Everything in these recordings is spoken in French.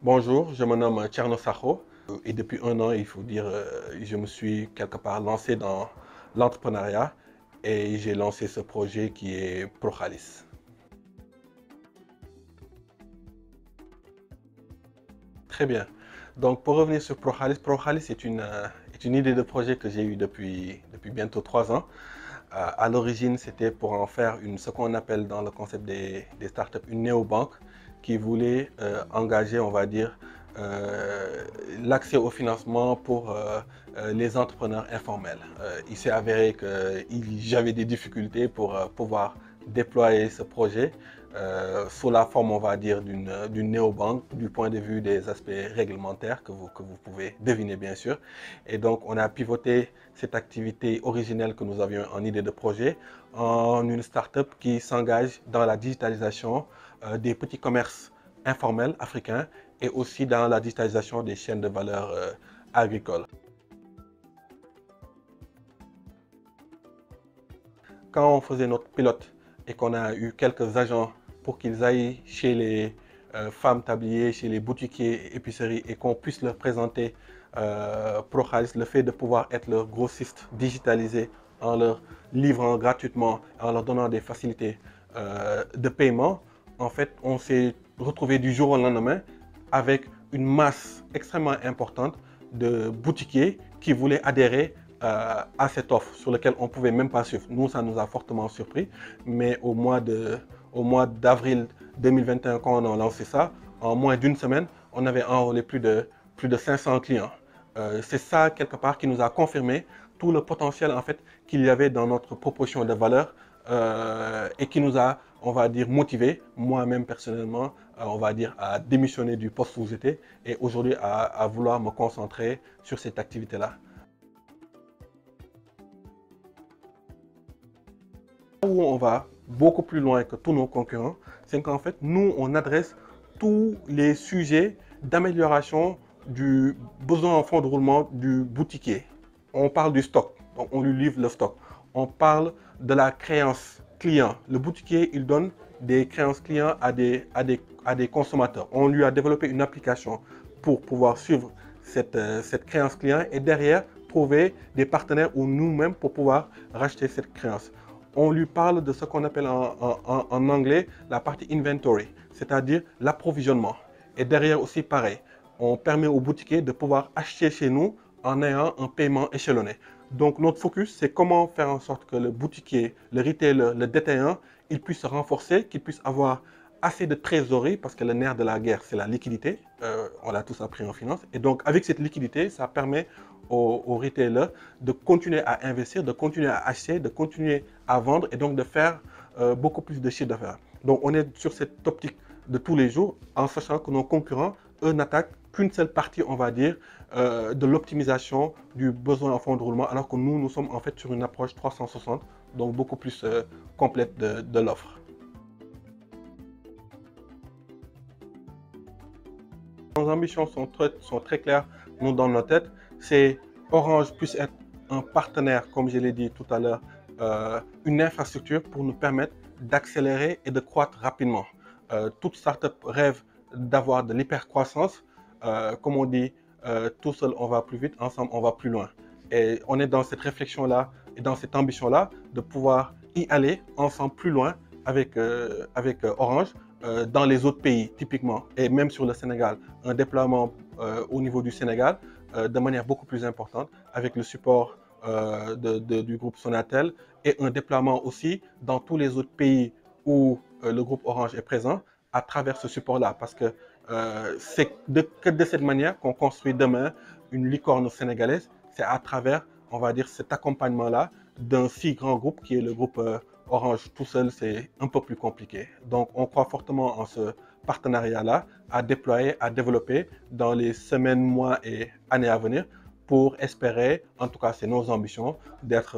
Bonjour, je me nomme Thierno Sakho et depuis un an, il faut dire, je me suis quelque part lancé dans l'entrepreneuriat et j'ai lancé ce projet qui est Prochalis. Très bien. Donc pour revenir sur Prochalis, Prochalis est une idée de projet que j'ai eue depuis bientôt 3 ans. À l'origine, c'était pour en faire ce qu'on appelle dans le concept des startups une néobanque qui voulait engager, on va dire, l'accès au financement pour les entrepreneurs informels. Il s'est avéré que j'avais des difficultés pour pouvoir déployer ce projet sous la forme, on va dire, d'une néobanque du point de vue des aspects réglementaires que vous pouvez deviner bien sûr. Et donc, on a pivoté cette activité originelle que nous avions en idée de projet en une start-up qui s'engage dans la digitalisation des petits commerces informels africains et aussi dans la digitalisation des chaînes de valeur agricoles. Quand on faisait notre pilote et qu'on a eu quelques agents pour qu'ils aillent chez les femmes tabliers, chez les boutiquiers, épiceries et qu'on puisse leur présenter Prochalis, le fait de pouvoir être leur grossiste digitalisé en leur livrant gratuitement, en leur donnant des facilités de paiement, en fait, on s'est retrouvé du jour au lendemain avec une masse extrêmement importante de boutiquiers qui voulaient adhérer à cette offre sur laquelle on ne pouvait même pas suivre. Nous, ça nous a fortement surpris, mais au mois d'avril 2021, quand on a lancé ça, en moins d'une semaine, on avait enrôlé plus de 500 clients. C'est ça, quelque part, qui nous a confirmé tout le potentiel en fait, qu'il y avait dans notre proposition de valeur et qui nous a, on va dire, motivé, moi-même personnellement, on va dire, à démissionner du poste où j'étais et aujourd'hui à vouloir me concentrer sur cette activité-là. Où on va beaucoup plus loin que tous nos concurrents, c'est qu'en fait, nous, on adresse tous les sujets d'amélioration du besoin en fonds de roulement du boutiquier. On parle du stock, donc on lui livre le stock. On parle de la créance client. Le boutiquier, il donne des créances clients à des consommateurs. On lui a développé une application pour pouvoir suivre cette créance client et derrière, trouver des partenaires ou nous-mêmes pour pouvoir racheter cette créance. On lui parle de ce qu'on appelle en anglais la partie inventory, c'est-à-dire l'approvisionnement. Et derrière aussi, pareil, on permet aux boutiquiers de pouvoir acheter chez nous en ayant un paiement échelonné. Donc notre focus, c'est comment faire en sorte que le boutiquier, le retailer, le détaillant, il puisse se renforcer, qu'il puisse avoir assez de trésorerie, parce que le nerf de la guerre, c'est la liquidité. On l'a tous appris en finance. Et donc, avec cette liquidité, ça permet aux retailers de continuer à investir, de continuer à acheter, de continuer à vendre et donc de faire beaucoup plus de chiffre d'affaires. Donc, on est sur cette optique de tous les jours en sachant que nos concurrents, eux, n'attaquent qu'une seule partie, on va dire, de l'optimisation du besoin en fonds de roulement, alors que nous, nous sommes en fait sur une approche 360, donc beaucoup plus complète de l'offre. Nos ambitions sont très claires, nous, dans nos têtes. C'est Orange puisse être un partenaire, comme je l'ai dit tout à l'heure, une infrastructure pour nous permettre d'accélérer et de croître rapidement. Toute startup rêve d'avoir de l'hypercroissance. Comme on dit, tout seul on va plus vite, ensemble on va plus loin. Et on est dans cette réflexion-là et dans cette ambition-là de pouvoir y aller ensemble plus loin avec Orange dans les autres pays typiquement et même sur le Sénégal. Un déploiement au niveau du Sénégal de manière beaucoup plus importante avec le support du groupe Sonatel et un déploiement aussi dans tous les autres pays où le groupe Orange est présent à travers ce support-là. Parce que c'est que de cette manière qu'on construit demain une licorne sénégalaise. C'est à travers, on va dire, cet accompagnement-là d'un si grand groupe qui est le groupe Orange. Tout seul, c'est un peu plus compliqué. Donc, on croit fortement en ce partenariat-là à déployer, à développer dans les semaines, mois et années à venir pour espérer, en tout cas c'est nos ambitions, d'être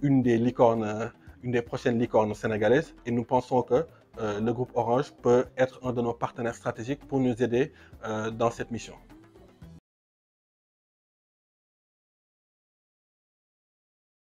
une des prochaines licornes sénégalaises. Et nous pensons que le groupe Orange peut être un de nos partenaires stratégiques pour nous aider dans cette mission.